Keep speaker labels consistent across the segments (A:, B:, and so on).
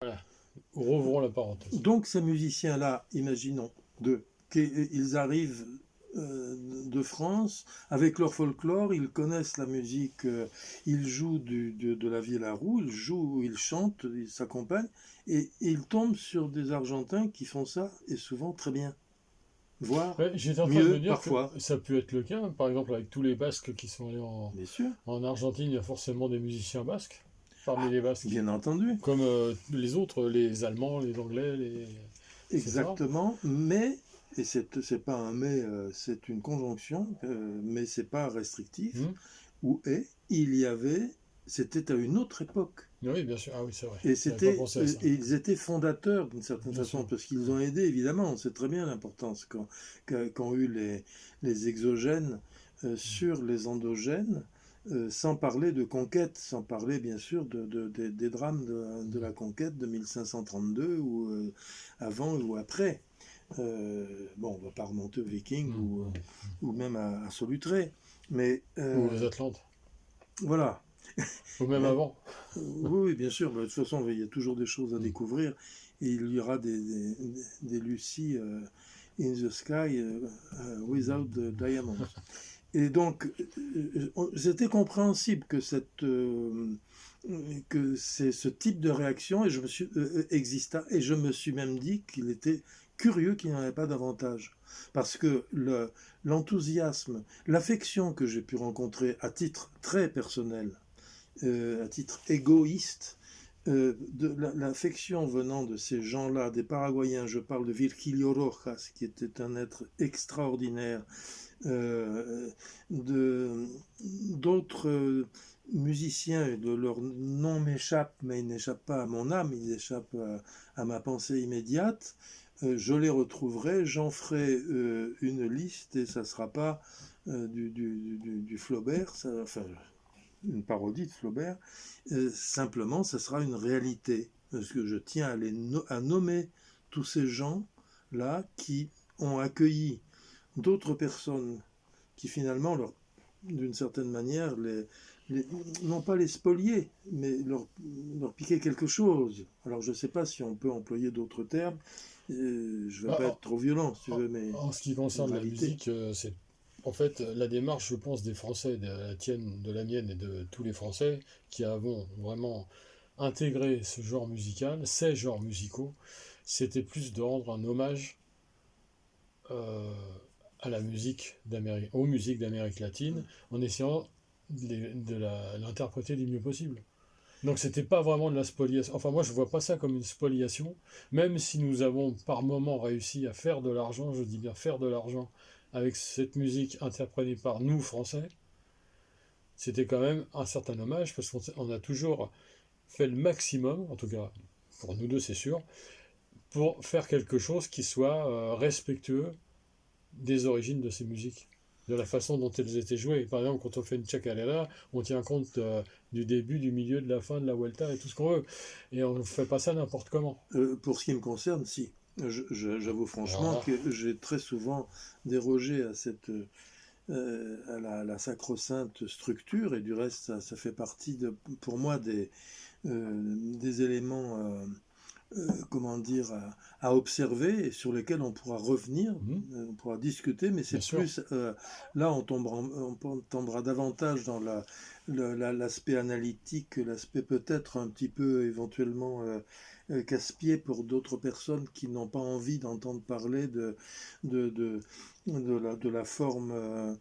A: Voilà. Rouvrons la parenthèse.
B: Donc ces musiciens-là, imaginons, qu'ils arrivent de France, avec leur folklore, ils connaissent la musique, ils jouent de la vielle à roue, ils jouent, ils chantent, ils s'accompagnent, et ils tombent sur des Argentins qui font ça, et souvent très bien, voire
A: Ouais, j'étais en train de me
B: mieux
A: dire que
B: parfois,
A: ça peut être le cas, par exemple avec tous les Basques qui sont allés
B: bien sûr.
A: en Argentine, il y a forcément des musiciens basques parmi
B: Ah,
A: les Basques,
B: bien entendu,
A: comme les autres, les Allemands, les Anglais, etc.
B: exactement, mais, et c'est pas un mais, c'est une conjonction, mais c'est pas restrictif,
A: Hmm.
B: où il y avait, c'était à une autre époque.
A: Oui, bien sûr. Ah oui, c'est vrai.
B: Et
A: J'avais pas pensé à ça.
B: et ils étaient fondateurs d'une certaine
A: Bien
B: façon,
A: sûr.
B: parce qu'ils
A: Hmm.
B: ont aidé, évidemment, on sait très bien l'importance qu'ont eu les exogènes sur les endogènes, sans parler de conquête, sans parler bien sûr des drames de la conquête de 1532 ou avant ou après. Bon, on va pas remonter aux Vikings
A: Hmm.
B: ou même à Solutré, mais
A: Ou aux Atlantes.
B: voilà.
A: Ou même
B: Euh,
A: avant.
B: oui, bien sûr. De toute façon, il y a toujours des choses à
A: Hmm.
B: découvrir. Et il y aura des Lucy in the sky without the diamonds. Et donc, c'était compréhensible que c'est ce type de réaction et je me suis exista et je me suis même dit qu'il était curieux qu'il n'y en avait pas davantage parce que l'enthousiasme, l'affection que j'ai pu rencontrer à titre très personnel, à titre égoïste, de l'affection venant de ces gens-là, des Paraguayens, je parle de Virgilio Rojas, qui était un être extraordinaire, d'autres musiciens, leur nom m'échappe, mais il n'échappe pas à mon âme, il échappe à ma pensée immédiate. Je les retrouverai, j'en ferai une liste et ça ne sera pas du Flaubert, enfin une parodie de Flaubert, simplement ça sera une réalité. Parce que je tiens à nommer tous ces gens-là qui ont accueilli d'autres personnes qui finalement, d'une certaine manière, non pas les spolier, mais leur piquer quelque chose. Alors je ne sais pas si on peut employer d'autres termes, je ne vais pas
A: Bah,
B: être trop violent si tu
A: en,
B: veux, mais
A: en ce qui
B: en
A: concerne la
B: réalité.
A: musique, c'est en fait la démarche, je pense, des Français, de la tienne, de la mienne et de tous les Français qui avons vraiment intégré ce genre musical, ces genres musicaux, c'était plus de rendre un hommage euh, à la musique aux musiques d'Amérique latine, en essayant l'interpréter du mieux possible. Donc c'était pas vraiment de la spoliation. Enfin moi je vois pas ça comme une spoliation, même si nous avons par moments réussi à faire de l'argent, je dis bien faire de l'argent, avec cette musique interprétée par nous Français, c'était quand même un certain hommage, parce qu'on a toujours fait le maximum, en tout cas pour nous deux c'est sûr, pour faire quelque chose qui soit respectueux des origines de ces musiques, de la façon dont elles étaient jouées. Par exemple, quand on fait une chacarera, on tient compte du début, du milieu, de la fin, de la vuelta et tout ce qu'on veut. Et on ne fait pas ça n'importe comment.
B: Pour ce qui me concerne, si. J'avoue
A: Alors
B: franchement
A: là,
B: que j'ai très souvent dérogé à la sacro-sainte structure, et du reste, ça fait partie pour moi des éléments, comment dire, à observer et sur lesquels on pourra revenir, on pourra discuter, mais
A: bien
B: c'est
A: sûr.
B: plus, là on tombera davantage dans l'aspect analytique, l'aspect peut-être un petit peu éventuellement casse-pied pour d'autres personnes qui n'ont pas envie d'entendre parler de, de, de la forme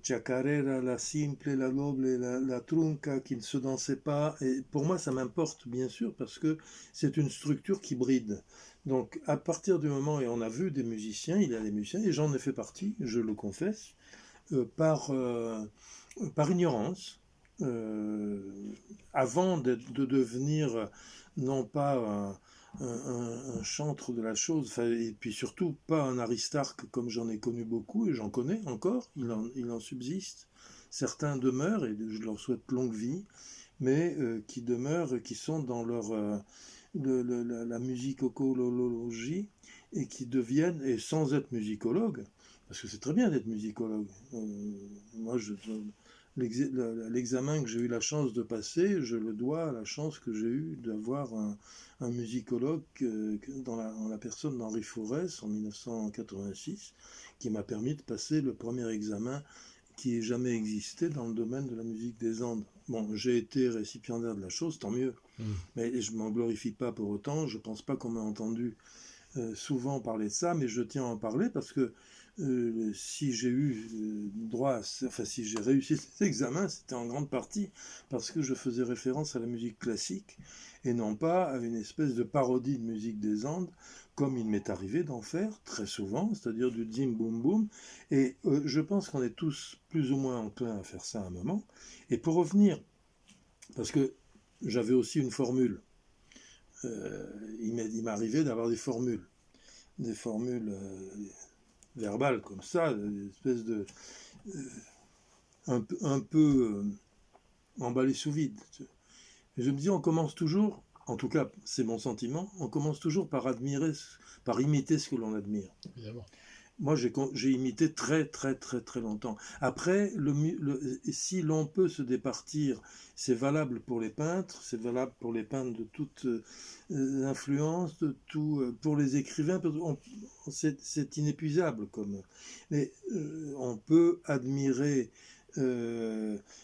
B: chacarera, la simple, la noble et la trunca qui ne se dansait pas. Et pour moi, ça m'importe bien sûr parce que c'est une structure qui bride. Donc à partir du moment, et on a vu des musiciens, il y a des musiciens, et j'en ai fait partie, je le confesse, par ignorance, euh, avant de devenir non pas un chantre de la chose, et puis surtout pas un aristarque comme j'en ai connu beaucoup, et j'en connais encore, il en subsiste. Certains demeurent, et je leur souhaite longue vie, mais qui demeurent, qui sont dans la musicologie, et qui deviennent, et sans être musicologue, parce que c'est très bien d'être musicologue. Moi, l'examen que j'ai eu la chance de passer, je le dois à la chance que j'ai eue d'avoir un musicologue dans la personne d'Henri Forest en 1986, qui m'a permis de passer le premier examen qui ait jamais existé dans le domaine de la musique des Andes. Bon, j'ai été récipiendaire de la chose, tant mieux, mais je ne m'en glorifie pas pour autant, je ne pense pas qu'on m'a entendu souvent parler de ça, mais je tiens à en parler parce que si j'ai eu si j'ai réussi cet examen, c'était en grande partie parce que je faisais référence à la musique classique et non pas à une espèce de parodie de musique des Andes, comme il m'est arrivé d'en faire très souvent, c'est-à-dire du zim boum boum. Et je pense qu'on est tous plus ou moins enclins à faire ça à un moment. Et pour revenir, parce que j'avais aussi une formule. Il m'est arrivé d'avoir des formules verbales comme ça, des espèces de un peu emballé sous vide. Et je me dis, on commence toujours, en tout cas c'est mon sentiment, on commence toujours par imiter ce que l'on admire.
A: Évidemment.
B: Moi, j'ai imité très longtemps. Après, si l'on peut se départir, c'est valable pour les peintres, c'est valable pour les peintres de toute influence, pour les écrivains, c'est inépuisable. Mais on peut admirer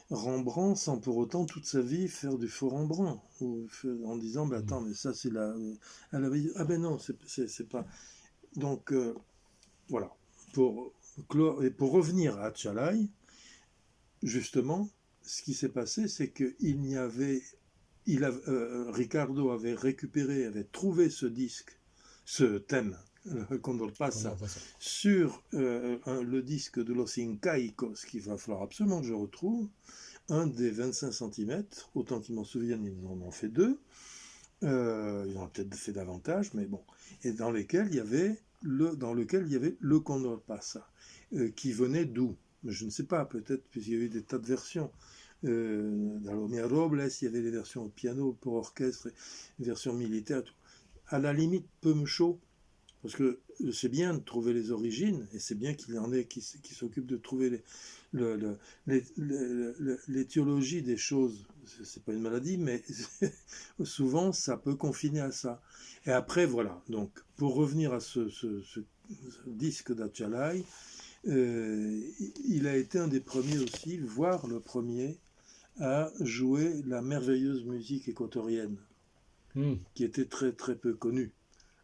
B: Rembrandt sans pour autant toute sa vie faire du faux Rembrandt, en disant, bah, attends, mais ça c'est ah ben non, c'est pas... Donc... voilà. Pour revenir à Tchalai, justement, ce qui s'est passé, c'est que Ricardo avait trouvé ce disque, ce thème, Condor Pasa, sur le disque de Los Incaicos, qu'il va falloir absolument que je retrouve, un des 25 cm, autant qu'ils m'en souviennent, ils en ont fait 2, ils en ont peut-être fait davantage, mais bon, et dans lequel il y avait le Condor Pasa, qui venait d'où? Je ne sais pas, peut-être, puisqu'il y a eu des tas de versions. Dans l'Omia Robles, il y avait des versions au piano pour orchestre, des versions militaires. Tout. À la limite, peu me chaud, parce que c'est bien de trouver les origines, et c'est bien qu'il y en ait qui s'occupent de trouver l'étiologie des choses. C'est pas une maladie, mais souvent ça peut confiner à ça. Et après, voilà. Donc, pour revenir à ce disque d'Atchalai, il a été un des premiers aussi, voire le premier, à jouer la merveilleuse musique équatorienne, qui était très peu connue.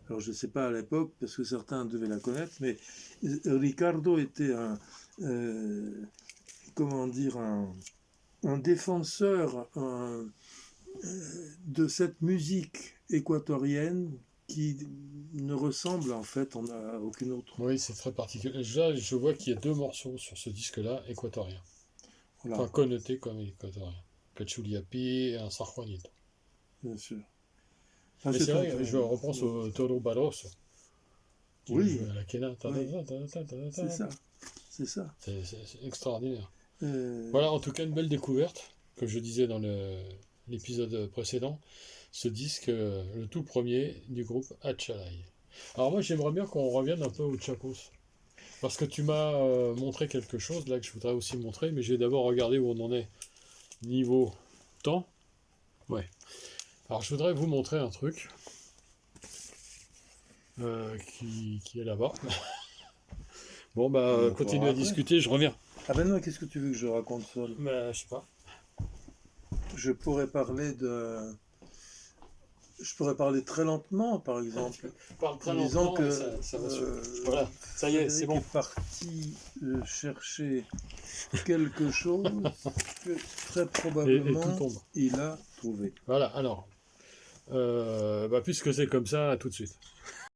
B: Alors je ne sais pas à l'époque, parce que certains devaient la connaître, mais Ricardo était un défenseur de cette musique équatorienne qui ne ressemble en fait à aucune autre.
A: Oui, c'est très particulier. Déjà, je vois qu'il y a 2 morceaux sur ce disque-là équatoriens. Voilà. Enfin, connotés comme équatoriens. Cachuliapi et un San Juanito.
B: Bien sûr.
A: Mais c'est vrai, je repense au Toro Barroso.
B: Oui.
A: À la Kena.
B: C'est ça.
A: C'est extraordinaire. Voilà, en tout cas, une belle découverte, comme je disais dans l'épisode précédent, ce disque, le tout premier du groupe Atchalai. Alors moi, j'aimerais bien qu'on revienne un peu au Tchakos, parce que tu m'as montré quelque chose là que je voudrais aussi montrer, mais j'ai d'abord regardé où on en est niveau temps. Ouais. Alors je voudrais vous montrer un truc qui est là-bas. Bon bah continue à discuter, je reviens.
B: Ah ben non, qu'est-ce que tu veux que je raconte seul?
A: Bah je sais pas.
B: Je pourrais parler très lentement, par exemple.
A: Parle très lentement, que ça va voilà, ça y est, c'est bon.
B: Est parti chercher quelque chose que très probablement il a trouvé.
A: Voilà, alors, puisque c'est comme ça, à tout de suite.